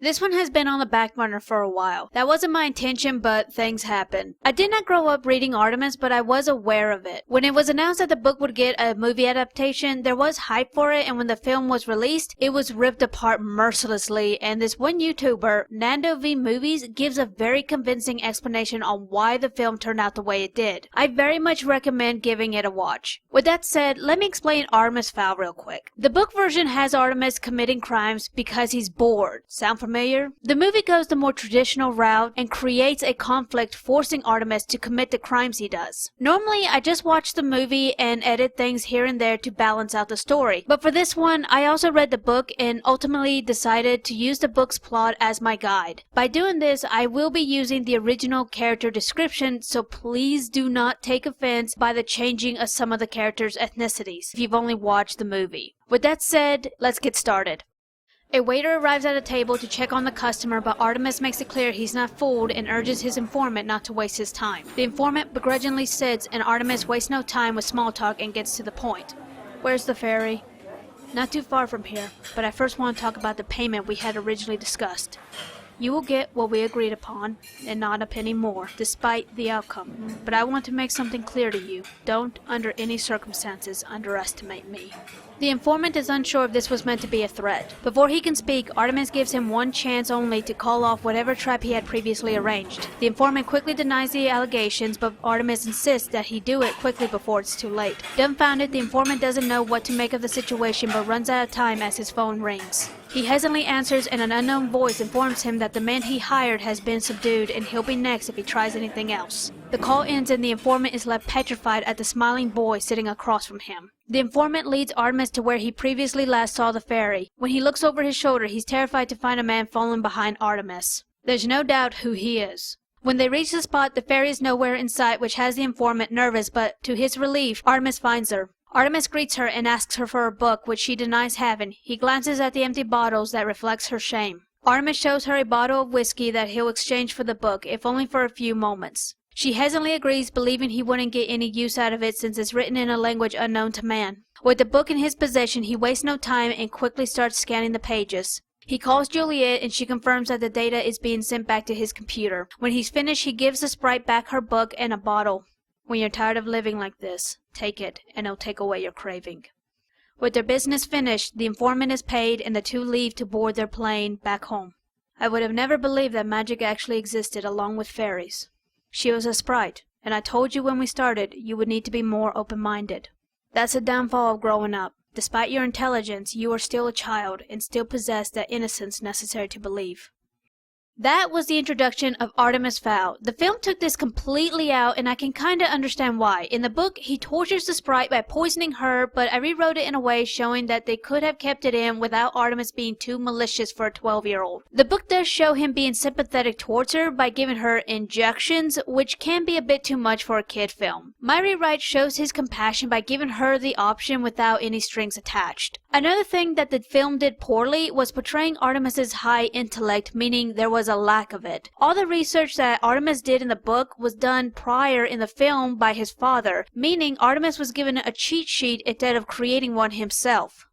This one has been on the back burner for a while. That wasn't my intention, but things happen. I did not grow up reading Artemis, but I was aware of it. When it was announced that the book would get a movie adaptation, there was hype for it, and when the film was released, it was ripped apart mercilessly, and this one YouTuber, Nando v Movies, gives a very convincing explanation on why the film turned out the way it did. I very much recommend giving it a watch. With that said, let me explain Artemis Fowl real quick. The book version has Artemis committing crimes because he's bored. Sound familiar? The movie goes the more traditional route and creates a conflict forcing Artemis to commit the crimes he does. Normally, I just watch the movie and edit things here and there to balance out the story, but for this one, I also read the book and ultimately decided to use the book's plot as my guide. By doing this, I will be using the original character description, so please do not take offense by the changing of some of the characters' ethnicities if you've only watched the movie. With that said, let's get started. A waiter arrives at a table to check on the customer, but Artemis makes it clear he's not fooled and urges his informant not to waste his time. The informant begrudgingly sits, and Artemis wastes no time with small talk and gets to the point. Where's the ferry? Not too far from here, but I first want to talk about the payment we had originally discussed. You will get what we agreed upon, and not a penny more, despite the outcome. But I want to make something clear to you. Don't, under any circumstances, underestimate me. The informant is unsure if this was meant to be a threat. Before he can speak, Artemis gives him one chance only to call off whatever trap he had previously arranged. The informant quickly denies the allegations, but Artemis insists that he do it quickly before it's too late. Dumbfounded, the informant doesn't know what to make of the situation, but runs out of time as his phone rings. He hesitantly answers, and an unknown voice informs him that the man he hired has been subdued and he'll be next if he tries anything else. The call ends and the informant is left petrified at the smiling boy sitting across from him. The informant leads Artemis to where he previously last saw the ferry. When he looks over his shoulder, he's terrified to find a man falling behind Artemis. There's no doubt who he is. When they reach the spot, the ferry is nowhere in sight, which has the informant nervous, but to his relief, Artemis finds her. Artemis greets her and asks her for a book, which she denies having. He glances at the empty bottles that reflects her shame. Artemis shows her a bottle of whiskey that he'll exchange for the book, if only for a few moments. She hesitantly agrees, believing he wouldn't get any use out of it since it's written in a language unknown to man. With the book in his possession, he wastes no time and quickly starts scanning the pages. He calls Juliet and she confirms that the data is being sent back to his computer. When he's finished, he gives the sprite back her book and a bottle. When you're tired of living like this, take it, and it'll take away your craving. With their business finished, the informant is paid, and the two leave to board their plane back home. I would have never believed that magic actually existed along with fairies. She was a sprite, and I told you when we started you would need to be more open-minded. That's the downfall of growing up. Despite your intelligence, you are still a child, and still possess that innocence necessary to believe. That was the introduction of Artemis Fowl. The film took this completely out, and I can kinda understand why. In the book, he tortures the sprite by poisoning her, but I rewrote it in a way showing that they could have kept it in without Artemis being too malicious for a 12-year-old. The book does show him being sympathetic towards her by giving her injections, which can be a bit too much for a kid film. My rewrite shows his compassion by giving her the option without any strings attached. Another thing that the film did poorly was portraying Artemis's high intellect, meaning there was a lack of it. All the research that Artemis did in the book was done prior in the film by his father, meaning Artemis was given a cheat sheet instead of creating one himself.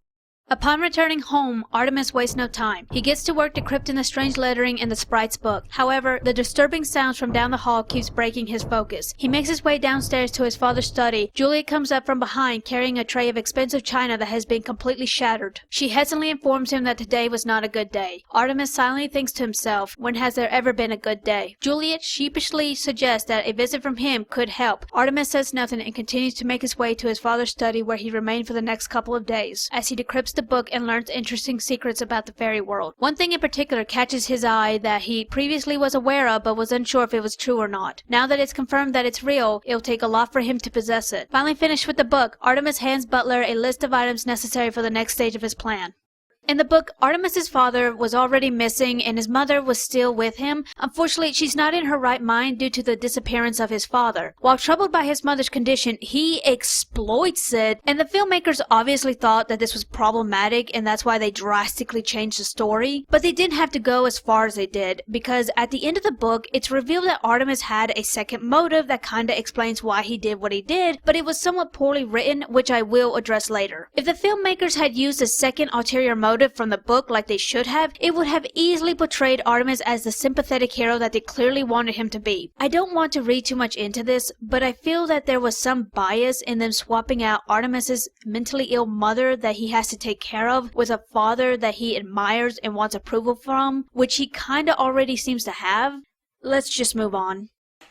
Upon returning home, Artemis wastes no time. He gets to work decrypting the strange lettering in the sprite's book. However, the disturbing sounds from down the hall keeps breaking his focus. He makes his way downstairs to his father's study. Juliet comes up from behind carrying a tray of expensive china that has been completely shattered. She hesitantly informs him that today was not a good day. Artemis silently thinks to himself, when has there ever been a good day? Juliet sheepishly suggests that a visit from him could help. Artemis says nothing and continues to make his way to his father's study, where he remained for the next couple of days. As he decrypts the book and learns interesting secrets about the fairy world. One thing in particular catches his eye that he previously was aware of but was unsure if it was true or not. Now that it's confirmed that it's real, it'll take a lot for him to possess it. Finally finished with the book, Artemis hands Butler a list of items necessary for the next stage of his plan. In the book, Artemis's father was already missing and his mother was still with him. Unfortunately, she's not in her right mind due to the disappearance of his father. While troubled by his mother's condition, he exploits it, and the filmmakers obviously thought that this was problematic and that's why they drastically changed the story. But they didn't have to go as far as they did, because at the end of the book, it's revealed that Artemis had a second motive that kinda explains why he did what he did, but it was somewhat poorly written, which I will address later. If the filmmakers had used a second ulterior motive, motive from the book like they should have, it would have easily portrayed Artemis as the sympathetic hero that they clearly wanted him to be. I don't want to read too much into this, but I feel that there was some bias in them swapping out Artemis's mentally ill mother that he has to take care of with a father that he admires and wants approval from, which he kinda already seems to have. Let's just move on.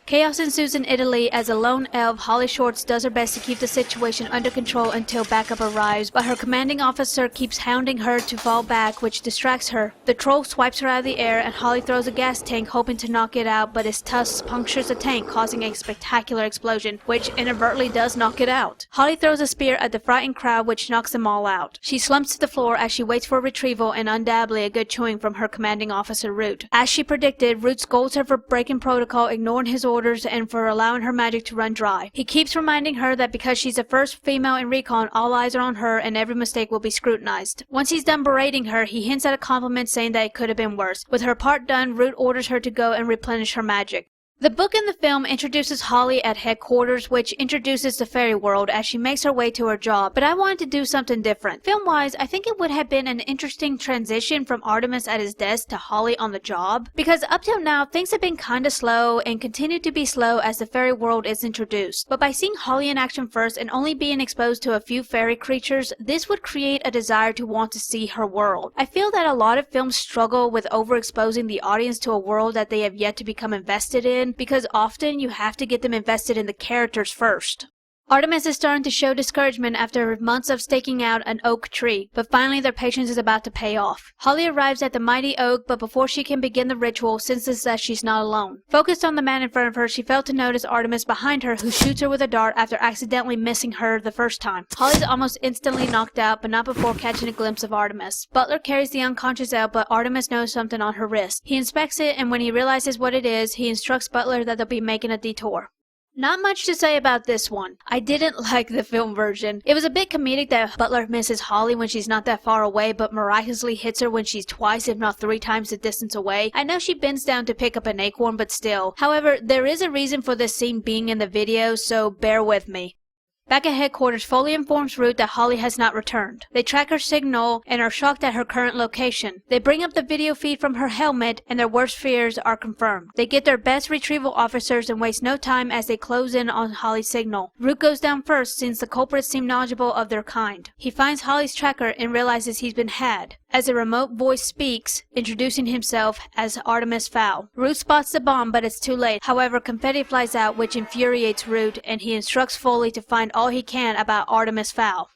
Chaos ensues in Italy as a lone elf, Holly Shorts, does her best to keep the situation under control until backup arrives, but her commanding officer keeps hounding her to fall back, which distracts her. The troll swipes her out of the air and Holly throws a gas tank hoping to knock it out, but his tusk punctures the tank, causing a spectacular explosion, which inadvertently does knock it out. Holly throws a spear at the frightened crowd, which knocks them all out. She slumps to the floor as she waits for retrieval and undoubtedly a good chewing from her commanding officer, Root. As she predicted, Root scolds her for breaking protocol, ignoring his orders, and for allowing her magic to run dry. He keeps reminding her that because she's the first female in recon, all eyes are on her and every mistake will be scrutinized. Once he's done berating her, he hints at a compliment saying that it could have been worse. With her part done, Root orders her to go and replenish her magic. The book and the film introduces Holly at headquarters, which introduces the fairy world as she makes her way to her job, but I wanted to do something different. Film-wise, I think it would have been an interesting transition from Artemis at his desk to Holly on the job, because up till now, things have been kinda slow and continue to be slow as the fairy world is introduced. But by seeing Holly in action first and only being exposed to a few fairy creatures, this would create a desire to want to see her world. I feel that a lot of films struggle with overexposing the audience to a world that they have yet to become invested in, because often you have to get them invested in the characters first. Artemis is starting to show discouragement after months of staking out an oak tree, but finally their patience is about to pay off. Holly arrives at the mighty oak, but before she can begin the ritual, senses that she's not alone. Focused on the man in front of her, she failed to notice Artemis behind her, who shoots her with a dart after accidentally missing her the first time. Holly's almost instantly knocked out, but not before catching a glimpse of Artemis. Butler carries the unconscious elf, but Artemis knows something on her wrist. He inspects it, and when he realizes what it is, he instructs Butler that they'll be making a detour. Not much to say about this one. I didn't like the film version. It was a bit comedic that Butler misses Holly when she's not that far away, but miraculously hits her when she's twice if not 3 times the distance away. I know she bends down to pick up an acorn, but still. However, there is a reason for this scene being in the video, so bear with me. Back at headquarters, Foley informs Root that Holly has not returned. They track her signal and are shocked at her current location. They bring up the video feed from her helmet and their worst fears are confirmed. They get their best retrieval officers and waste no time as they close in on Holly's signal. Root goes down first since the culprits seem knowledgeable of their kind. He finds Holly's tracker and realizes he's been had, as a remote voice speaks, introducing himself as Artemis Fowl. Root spots the bomb, but it's too late. However, confetti flies out, which infuriates Root, and he instructs Foley to find all he can about Artemis Fowl.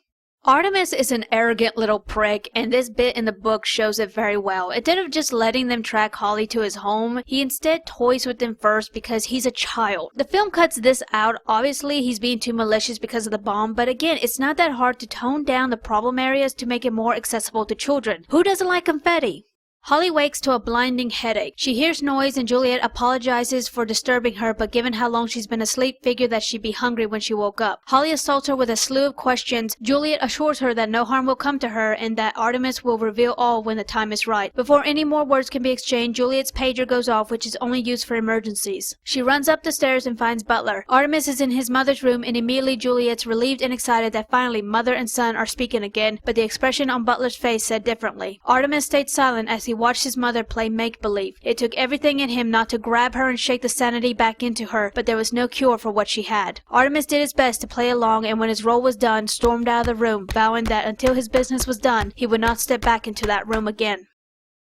Artemis is an arrogant little prick, and this bit in the book shows it very well. Instead of just letting them track Holly to his home, he instead toys with them first because he's a child. The film cuts this out. Obviously, he's being too malicious because of the bomb, but again, it's not that hard to tone down the problem areas to make it more accessible to children. Who doesn't like confetti? Holly wakes to a blinding headache. She hears noise and Juliet apologizes for disturbing her, but given how long she's been asleep, figured that she'd be hungry when she woke up. Holly assaults her with a slew of questions. Juliet assures her that no harm will come to her and that Artemis will reveal all when the time is right. Before any more words can be exchanged, Juliet's pager goes off, which is only used for emergencies. She runs up the stairs and finds Butler. Artemis is in his mother's room, and immediately Juliet's relieved and excited that finally mother and son are speaking again, but the expression on Butler's face said differently. Artemis stayed silent as he watched his mother play make-believe. It took everything in him not to grab her and shake the sanity back into her, but there was no cure for what she had. Artemis did his best to play along, and when his role was done, stormed out of the room, vowing that until his business was done, he would not step back into that room again.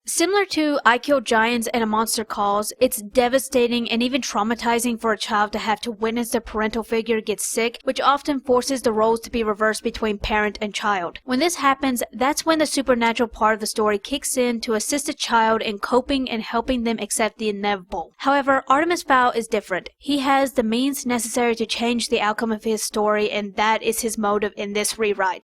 Similar to I Kill Giants and A Monster Calls, it's devastating and even traumatizing for a child to have to witness their parental figure get sick, which often forces the roles to be reversed between parent and child. When this happens, that's when the supernatural part of the story kicks in to assist a child in coping and helping them accept the inevitable. However, Artemis Fowl is different. He has the means necessary to change the outcome of his story, and that is his motive in this rewrite.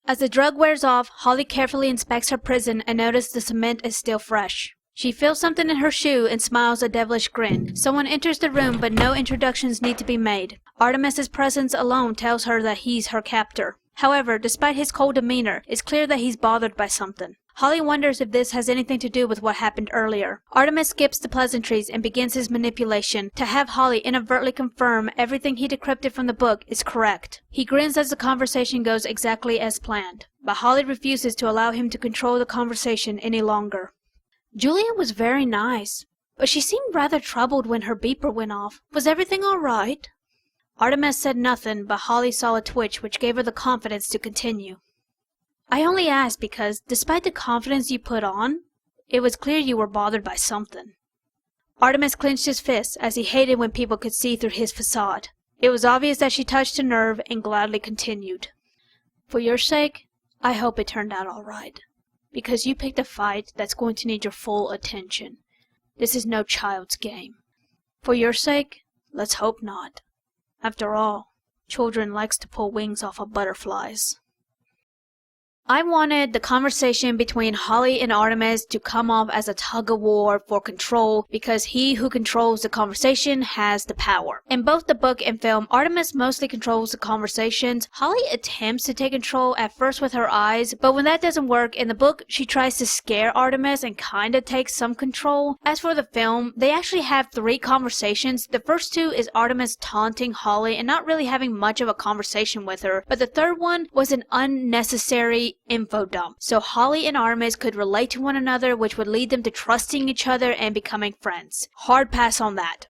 As the drug wears off, Holly carefully inspects her prison and notices the cement is still fresh. She feels something in her shoe and smiles a devilish grin. Someone enters the room, but no introductions need to be made. Artemis's presence alone tells her that he's her captor. However, despite his cold demeanor, it's clear that he's bothered by something. Holly wonders if this has anything to do with what happened earlier. Artemis skips the pleasantries and begins his manipulation to have Holly inadvertently confirm everything he decrypted from the book is correct. He grins as the conversation goes exactly as planned, but Holly refuses to allow him to control the conversation any longer. Juliet was very nice, but she seemed rather troubled when her beeper went off. Was everything all right? Artemis said nothing, but Holly saw a twitch which gave her the confidence to continue. I only asked because, despite the confidence you put on, it was clear you were bothered by something. Artemis clenched his fists as he hated when people could see through his facade. It was obvious that she touched a nerve and gladly continued. For your sake, I hope it turned out all right. Because you picked a fight that's going to need your full attention. This is no child's game. For your sake, let's hope not. After all, children likes to pull wings off of butterflies. I wanted the conversation between Holly and Artemis to come off as a tug-of-war for control because he who controls the conversation has the power. In both the book and film, Artemis mostly controls the conversations. Holly attempts to take control at first with her eyes, but when that doesn't work, in the book, she tries to scare Artemis and kinda takes some control. As for the film, they actually have 3 conversations. The first 2 is Artemis taunting Holly and not really having much of a conversation with her, but the third one was an unnecessary info dump, so Holly and Artemis could relate to one another, which would lead them to trusting each other and becoming friends. Hard pass on that.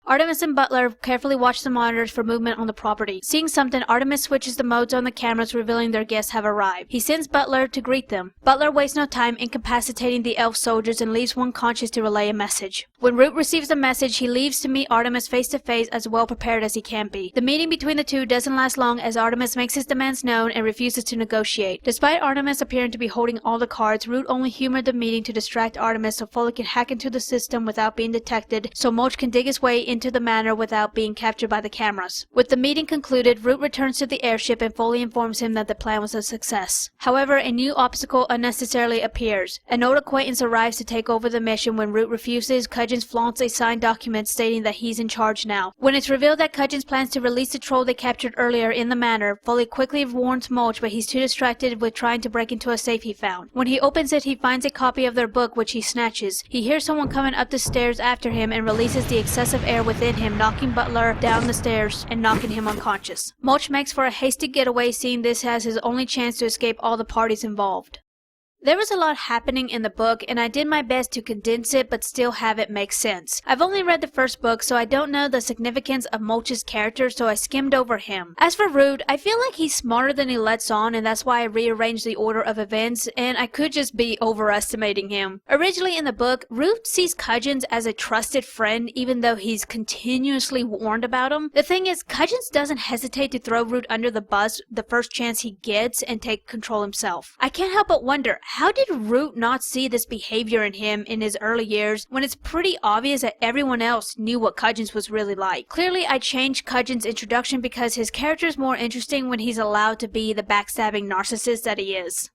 Artemis and Butler carefully watch the monitors for movement on the property. Seeing something, Artemis switches the modes on the cameras, revealing their guests have arrived. He sends Butler to greet them. Butler wastes no time incapacitating the elf soldiers and leaves one conscious to relay a message. When Root receives the message, he leaves to meet Artemis face to face, as well prepared as he can be. The meeting between the two doesn't last long, as Artemis makes his demands known and refuses to negotiate. Despite Artemis appearing to be holding all the cards, Root only humored the meeting to distract Artemis so Foley can hack into the system without being detected, so Mulch can dig his way into the manor without being captured by the cameras. With the meeting concluded, Root returns to the airship and Foley informs him that the plan was a success. However, a new obstacle unnecessarily appears. An old acquaintance arrives to take over the mission. When Root refuses, Cudgens flaunts a signed document stating that he's in charge now. When it's revealed that Cudgens plans to release the troll they captured earlier in the manor, Foley quickly warns Mulch, but he's too distracted with trying to break into a safe he found. When he opens it, he finds a copy of their book, which he snatches. He hears someone coming up the stairs after him and releases the excessive air within him, knocking Butler down the stairs and knocking him unconscious. Mulch makes for a hasty getaway, seeing this as his only chance to escape all the parties involved. There was a lot happening in the book, and I did my best to condense it but still have it make sense. I've only read the first book, so I don't know the significance of Mulch's character, so I skimmed over him. As for Root, I feel like he's smarter than he lets on, and that's why I rearranged the order of events, and I could just be overestimating him. Originally in the book, Root sees Cudgens as a trusted friend, even though he's continuously warned about him. The thing is, Cudgens doesn't hesitate to throw Root under the bus the first chance he gets and take control himself. I can't help but wonder, how did Root not see this behavior in him in his early years when it's pretty obvious that everyone else knew what Cudgens was really like? Clearly, I changed Cudgens' introduction because his character is more interesting when he's allowed to be the backstabbing narcissist that he is.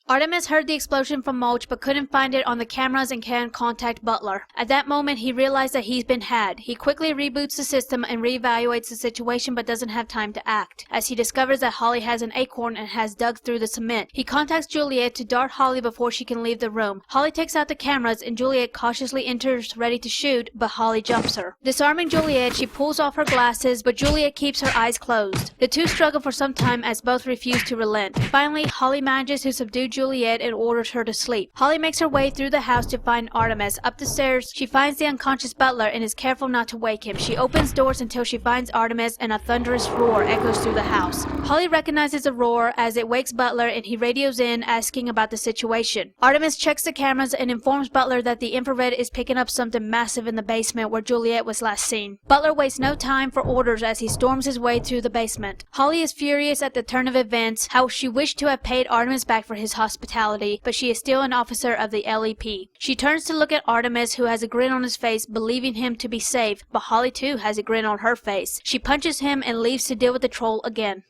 Artemis heard the explosion from Mulch but couldn't find it on the cameras and can't contact Butler. At that moment, he realized that he's been had. He quickly reboots the system and reevaluates the situation but doesn't have time to act, as he discovers that Holly has an acorn and has dug through the cement. He contacts Juliet to dart Holly before she can leave the room. Holly takes out the cameras and Juliet cautiously enters ready to shoot, but Holly jumps her. Disarming Juliet, she pulls off her glasses, but Juliet keeps her eyes closed. The two struggle for some time as both refuse to relent. Finally, Holly manages to subdue Juliet and orders her to sleep. Holly makes her way through the house to find Artemis. Up the stairs, she finds the unconscious Butler and is careful not to wake him. She opens doors until she finds Artemis, and a thunderous roar echoes through the house. Holly recognizes the roar as it wakes Butler, and he radios in asking about the situation. Artemis checks the cameras and informs Butler that the infrared is picking up something massive in the basement where Juliet was last seen. Butler wastes no time for orders as he storms his way through the basement. Holly is furious at the turn of events, how she wished to have paid Artemis back for his hospitality, but she is still an officer of the LEP. She turns to look at Artemis, who has a grin on his face, believing him to be safe, but Holly too has a grin on her face. She punches him and leaves to deal with the troll again.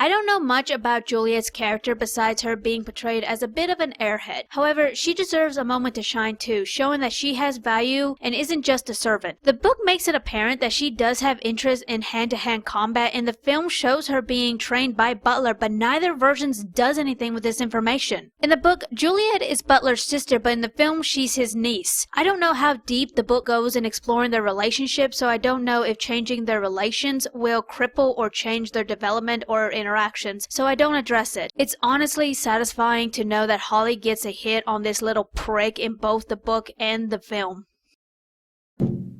I don't know much about Juliet's character besides her being portrayed as a bit of an airhead. However, she deserves a moment to shine too, showing that she has value and isn't just a servant. The book makes it apparent that she does have interest in hand-to-hand combat, and the film shows her being trained by Butler, but neither versions does anything with this information. In the book, Juliet is Butler's sister, but in the film, she's his niece. I don't know how deep the book goes in exploring their relationship, so I don't know if changing their relations will cripple or change their development or interactions, so I don't address it. It's honestly satisfying to know that Holly gets a hit on this little prick in both the book and the film.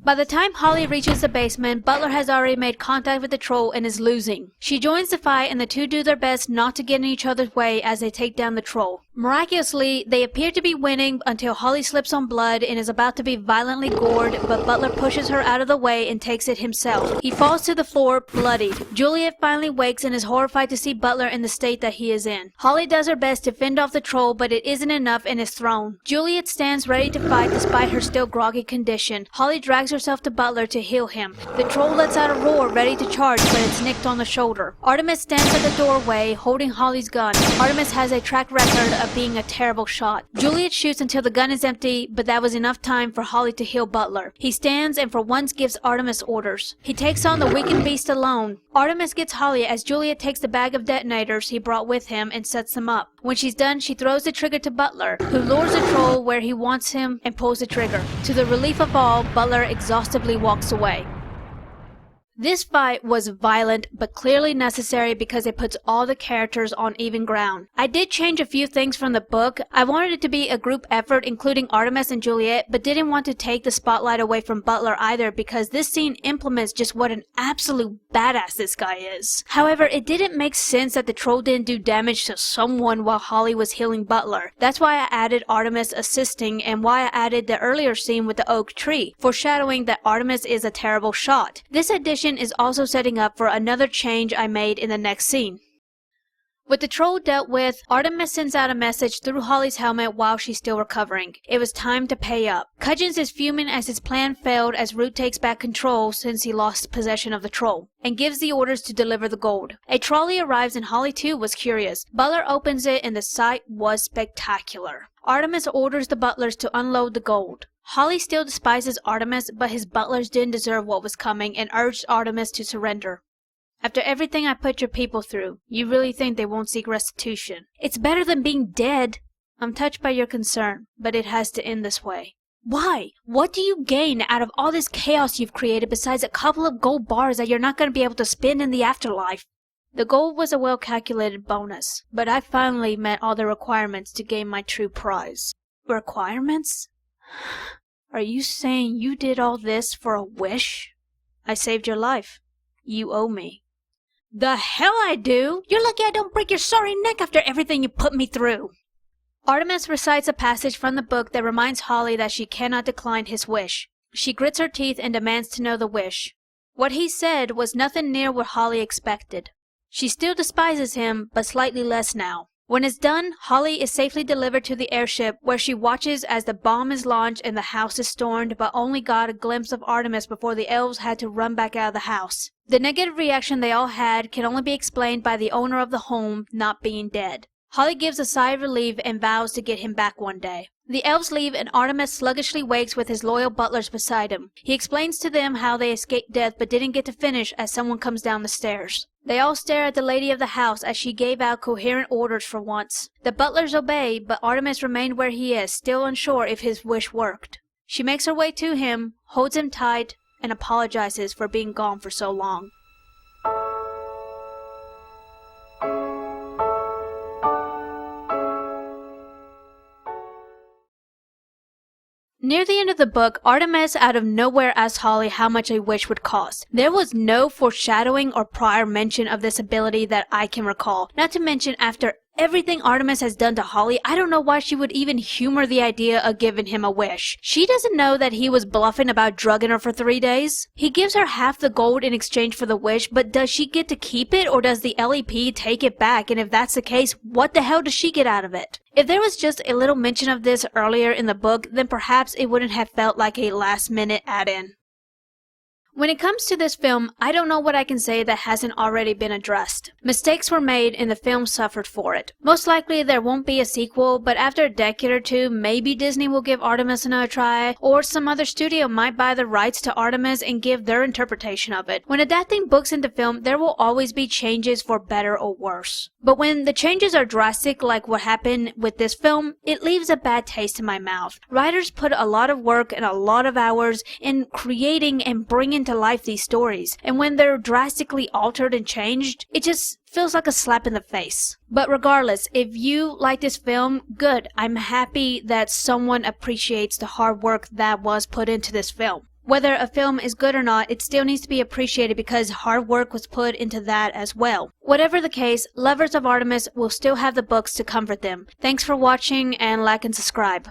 By the time Holly reaches the basement, Butler has already made contact with the troll and is losing. She joins the fight and the two do their best not to get in each other's way as they take down the troll. Miraculously, they appear to be winning until Holly slips on blood and is about to be violently gored, but Butler pushes her out of the way and takes it himself. He falls to the floor, bloodied. Juliet finally wakes and is horrified to see Butler in the state that he is in. Holly does her best to fend off the troll, but it isn't enough and is thrown. Juliet stands ready to fight despite her still groggy condition. Holly drags herself to Butler to heal him. The troll lets out a roar ready to charge, but it's nicked on the shoulder. Artemis stands at the doorway holding Holly's gun. Artemis has a track record of being a terrible shot. Juliet shoots until the gun is empty, but that was enough time for Holly to heal Butler. He stands and for once gives Artemis orders. He takes on the weakened beast alone. Artemis gets Holly as Juliet takes the bag of detonators he brought with him and sets them up. When she's done, she throws the trigger to Butler, who lures the troll where he wants him and pulls the trigger. To the relief of all, Butler exhaustively walks away. This fight was violent, but clearly necessary because it puts all the characters on even ground. I did change a few things from the book. I wanted it to be a group effort including Artemis and Juliet, but didn't want to take the spotlight away from Butler either because this scene implements just what an absolute badass this guy is. However, it didn't make sense that the troll didn't do damage to someone while Holly was healing Butler. That's why I added Artemis assisting and why I added the earlier scene with the oak tree, foreshadowing that Artemis is a terrible shot. This addition is also setting up for another change I made in the next scene. With the troll dealt with, Artemis sends out a message through Holly's helmet while she's still recovering. It was time to pay up. Cudgeons is fuming as his plan failed as Root takes back control since he lost possession of the troll, and gives the orders to deliver the gold. A trolley arrives and Holly too was curious. Butler opens it and the sight was spectacular. Artemis orders the butlers to unload the gold. Holly still despises Artemis, but his butlers didn't deserve what was coming and urged Artemis to surrender. After everything I put your people through, you really think they won't seek restitution? It's better than being dead. I'm touched by your concern, but it has to end this way. Why? What do you gain out of all this chaos you've created besides a couple of gold bars that you're not going to be able to spend in the afterlife? The gold was a well-calculated bonus, but I finally met all the requirements to gain my true prize. Requirements? Are you saying you did all this for a wish? I saved your life. You owe me. The hell I do! You're lucky I don't break your sorry neck after everything you put me through! Artemis recites a passage from the book that reminds Holly that she cannot decline his wish. She grits her teeth and demands to know the wish. What he said was nothing near what Holly expected. She still despises him, but slightly less now. When it's done, Holly is safely delivered to the airship, where she watches as the bomb is launched and the house is stormed, but only got a glimpse of Artemis before the elves had to run back out of the house. The negative reaction they all had can only be explained by the owner of the home not being dead. Holly gives a sigh of relief and vows to get him back one day. The elves leave and Artemis sluggishly wakes with his loyal butlers beside him. He explains to them how they escaped death but didn't get to finish as someone comes down the stairs. They all stare at the lady of the house as she gave out coherent orders for once. The butlers obey, but Artemis remained where he is, still unsure if his wish worked. She makes her way to him, holds him tight, and apologizes for being gone for so long. Near the end of the book, Artemis out of nowhere asks Holly how much a wish would cost. There was no foreshadowing or prior mention of this ability that I can recall. Not to mention, after everything Artemis has done to Holly, I don't know why she would even humor the idea of giving him a wish. She doesn't know that he was bluffing about drugging her for 3 days. He gives her half the gold in exchange for the wish, but does she get to keep it or does the LEP take it back? And if that's the case, what the hell does she get out of it? If there was just a little mention of this earlier in the book, then perhaps it wouldn't have felt like a last-minute add-in. When it comes to this film, I don't know what I can say that hasn't already been addressed. Mistakes were made and the film suffered for it. Most likely there won't be a sequel, but after a decade or two, maybe Disney will give Artemis another try, or some other studio might buy the rights to Artemis and give their interpretation of it. When adapting books into film, there will always be changes for better or worse. But when the changes are drastic like what happened with this film, it leaves a bad taste in my mouth. Writers put a lot of work and a lot of hours in creating and bringing to life these stories, and when they're drastically altered and changed, it just feels like a slap in the face. But regardless, if you like this film, good. I'm happy that someone appreciates the hard work that was put into this film. Whether a film is good or not, it still needs to be appreciated because hard work was put into that as well. Whatever the case, lovers of Artemis will still have the books to comfort them. Thanks for watching, and like and subscribe.